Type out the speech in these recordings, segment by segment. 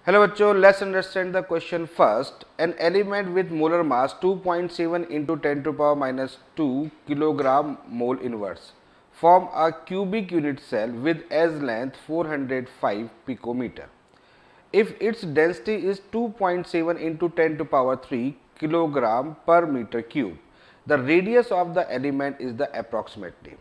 Hello बच्चों, let's understand the question first. An element with molar mass 2.7 into 10 to power minus 2 kilogram mole inverse form a cubic unit cell with as length 405 picometer. If its density is 2.7 into 10 to power 3 kilogram per meter cube, the radius of the element is the approximately.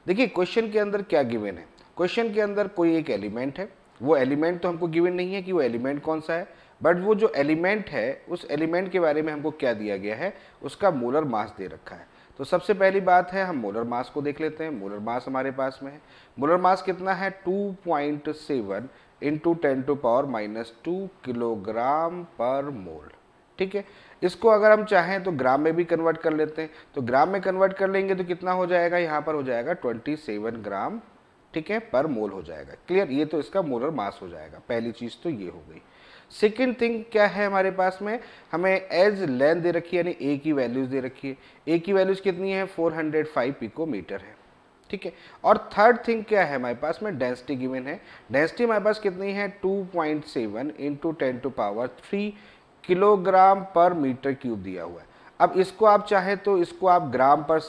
देखिए question के अंदर क्या given है. Question के अंदर कोई एक element है. वो एलिमेंट तो हमको गिवन नहीं है कि वो एलिमेंट कौन सा है, बट वो जो एलिमेंट है उस एलिमेंट के बारे में हमको क्या दिया गया है, उसका मोलर मास दे रखा है. तो सबसे पहली बात है हम मोलर मास को देख लेते हैं. मोलर मास हमारे पास में है. मोलर मास कितना है? 2.7 into 10 to power minus 2 kilogram पर मोल. ठीक है, इसको अगर हम चाहें तो ग्राम में भी कन्वर्ट कर लेते हैं. तो ग्राम में कन्वर्ट कर लेंगे तो कितना हो जाएगा? यहाँ पर हो जाएगा 27 ग्राम, ठीक है, पर मोल हो जाएगा. क्लियर? ये तो इसका मोलर मास हो जाएगा. पहली चीज़ तो ये हो गई. सेकेंड थिंग क्या है हमारे पास में? हमें एज लेंथ दे रखी है, यानी ए की वैल्यूज दे रखी है. ए की वैल्यूज कितनी है? 405 पिकोमीटर है. ठीक है. और थर्ड थिंग क्या है हमारे पास में? डेंसिटी गिवन है. डेंसिटी हमारे पास कितनी है? 2.7 इंटू 10 टू पावर 3 किलोग्राम पर मीटर क्यूब दिया हुआ है. अब इसको आप चाहे तो इसको आप ग्राम पर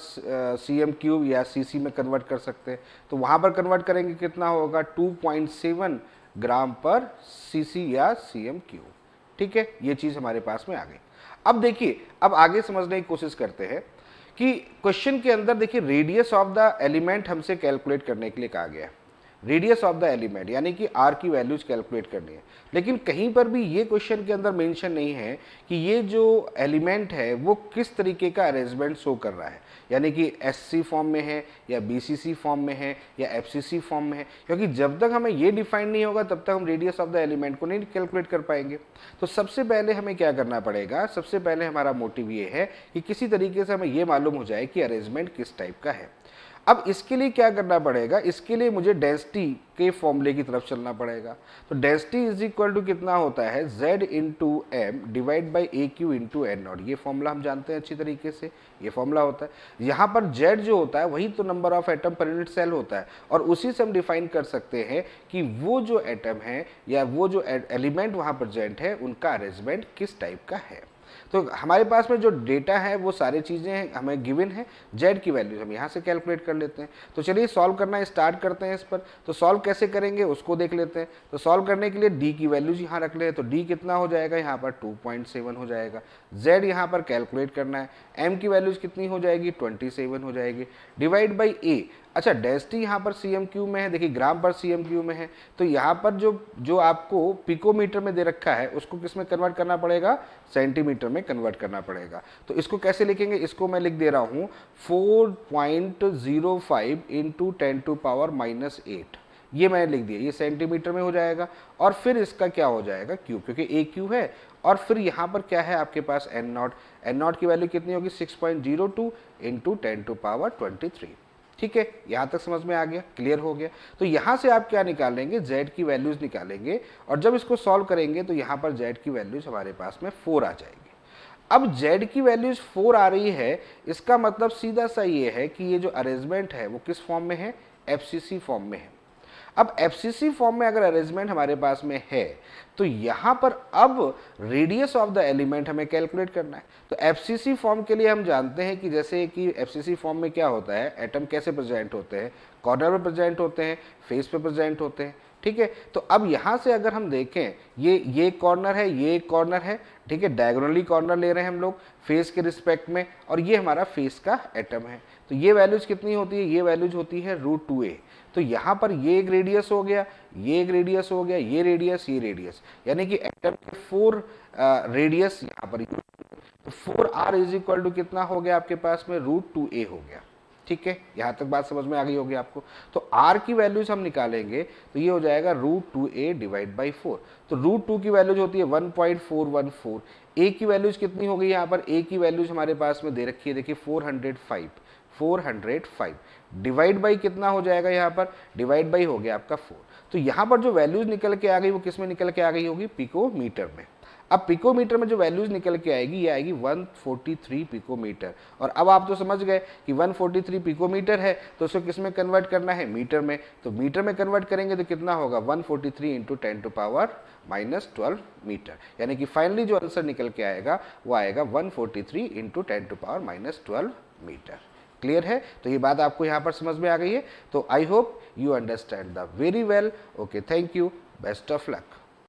सीएम क्यूब या सीसी में कन्वर्ट कर सकते हैं. तो वहाँ पर कन्वर्ट करेंगे कितना होगा? 2.7 ग्राम पर सीसी या सीएम क्यूब. ठीक है, ये चीज़ हमारे पास में आ गई. अब देखिए, अब आगे समझने की कोशिश करते हैं कि क्वेश्चन के अंदर देखिए रेडियस ऑफ द एलिमेंट हमसे कैलकुलेट करने के लिए कहा गया है. रेडियस ऑफ द एलिमेंट यानी कि आर की वैल्यूज कैलकुलेट करनी है. लेकिन कहीं पर भी ये क्वेश्चन के अंदर मेंशन नहीं है कि ये जो एलिमेंट है वो किस तरीके का अरेंजमेंट शो कर रहा है, यानी कि एससी फॉर्म में है या बीसीसी फॉर्म में है या एफसीसी फॉर्म में है. क्योंकि जब तक हमें ये डिफाइन नहीं होगा तब तक हम रेडियस ऑफ द एलिमेंट को नहीं कैलकुलेट कर पाएंगे. तो सबसे पहले हमें क्या करना पड़ेगा? सबसे पहले हमारा मोटिव ये है कि किसी तरीके से हमें ये मालूम हो जाए कि अरेंजमेंट किस टाइप का है. अब इसके लिए क्या करना पड़ेगा? इसके लिए मुझे डेंसिटी के फॉर्मूले की तरफ चलना पड़ेगा. तो डेंसिटी इज इक्वल टू कितना होता है? Z into M divide by A Q into N naught. ये फॉर्मूला हम जानते हैं अच्छी तरीके से. ये फॉर्मूला होता है. यहाँ पर Z जो होता है वही तो नंबर ऑफ एटम पर यूनिट सेल होता है, और उसी से हम डिफाइन कर सकते हैं कि वो जो एटम है या वो जो एलिमेंट वहाँ प्रेजेंट है उनका अरेंजमेंट किस टाइप का है. तो हमारे पास में जो डेटा है वो सारी चीज़ें हमें गिवन है. जेड की वैल्यूज हम यहाँ से कैलकुलेट कर लेते हैं. तो चलिए सॉल्व करना स्टार्ट करते हैं इस पर. तो सॉल्व कैसे करेंगे उसको देख लेते हैं. तो सॉल्व करने के लिए डी की वैल्यूज यहाँ रख ले. तो डी कितना हो जाएगा? यहाँ पर 2.7 हो जाएगा. जेड यहाँ पर कैलकुलेट करना है. एम की वैल्यूज कितनी हो जाएगी? 27 हो जाएगी. डिवाइड बाई ए. अच्छा, डेंसिटी यहाँ पर सीएम क्यू में है, देखिए ग्राम पर सीएम क्यू में है. तो यहाँ पर जो आपको पिकोमीटर में दे रखा है उसको किस में कन्वर्ट करना पड़ेगा? सेंटीमीटर में कन्वर्ट करना पड़ेगा. तो इसको कैसे लिखेंगे? इसको मैं लिख दे रहा हूँ 4.05 इंटू 10 टू पावर माइनस 8. ये मैंने लिख दिया. ये सेंटीमीटर में हो जाएगा. और फिर इसका क्या हो जाएगा? क्यूब, क्योंकि ए क्यू है. और फिर यहाँ पर क्या है आपके पास? N naught. एन नॉट की वैल्यू कितनी होगी? 6.02 इंटू 10 टू पावर 23. ठीक है, यहाँ तक समझ में आ गया? क्लियर हो गया? तो यहाँ से आप क्या निकालेंगे? Z की वैल्यूज निकालेंगे. और जब इसको सॉल्व करेंगे तो यहाँ पर Z की वैल्यूज हमारे पास में 4 आ जाएगी. अब Z की वैल्यूज 4 आ रही है, इसका मतलब सीधा सा ये है कि ये जो अरेंजमेंट है वो किस फॉर्म में है? एफसीसी फॉर्म में है. अब एफसीसी फॉर्म में अगर अरेंजमेंट हमारे पास में है तो यहाँ पर अब रेडियस ऑफ द एलिमेंट हमें कैलकुलेट करना है. तो एफसीसी फॉर्म के लिए हम जानते हैं कि जैसे कि एफसीसी फॉर्म में क्या होता है, एटम कैसे प्रेजेंट होते हैं? कॉर्नर पे प्रेजेंट होते हैं, फेस पे प्रेजेंट होते हैं. ठीक है, तो अब यहाँ से अगर हम देखें ये कॉर्नर है, ये कॉर्नर है. ठीक है, डायगोनली कॉर्नर ले रहे हैं हम लोग फेस के रिस्पेक्ट में, और ये हमारा फेस का एटम है. तो ये वैल्यूज कितनी होती है? ये वैल्यूज होती है √2a. तो यहाँ पर ये एक रेडियस हो गया, ये एक रेडियस हो गया, ये रेडियस, ये रेडियस, यानी कि एटम के 4 रेडियस यहाँ पर. तो 4r इज इक्वल टू कितना हो गया आपके पास में? √2a हो गया. ठीक है, यहाँ तक बात समझ में आ गई होगी आपको. तो r की वैल्यूज हम निकालेंगे तो ये हो जाएगा √2a डिवाइड बाई 4. तो √2 की वैल्यूज होती है 1.414. a की वैल्यूज कितनी हो गई? यहाँ पर a की वैल्यूज हमारे पास में दे रखी है, देखिए 405 डिवाइड बाई कितना हो जाएगा? यहाँ पर डिवाइड बाई हो गया आपका 4. तो यहाँ पर जो वैल्यूज निकल के आ गई वो किस में निकल के आ गई होगी? पिकोमीटर में. अब पिकोमीटर में जो वैल्यूज निकल के आएगी ये आएगी 143 पिकोमीटर। और अब आप तो समझ गए कि 143 पिकोमीटर है तो उसको किस में कन्वर्ट करना है, मीटर में। तो मीटर में कन्वर्ट करेंगे तो कितना होगा, 143 इंटू 10⁻⁻12 मीटर। यानी कि फाइनली जो आंसर निकल के आएगा वो आएगा 143 इंटू 10⁻⁻12 मीटर। क्लियर है? तो ये बात आपको यहाँ पर समझ में आ गई है। तो I hope you understand the very well. Okay, thank you, best of luck.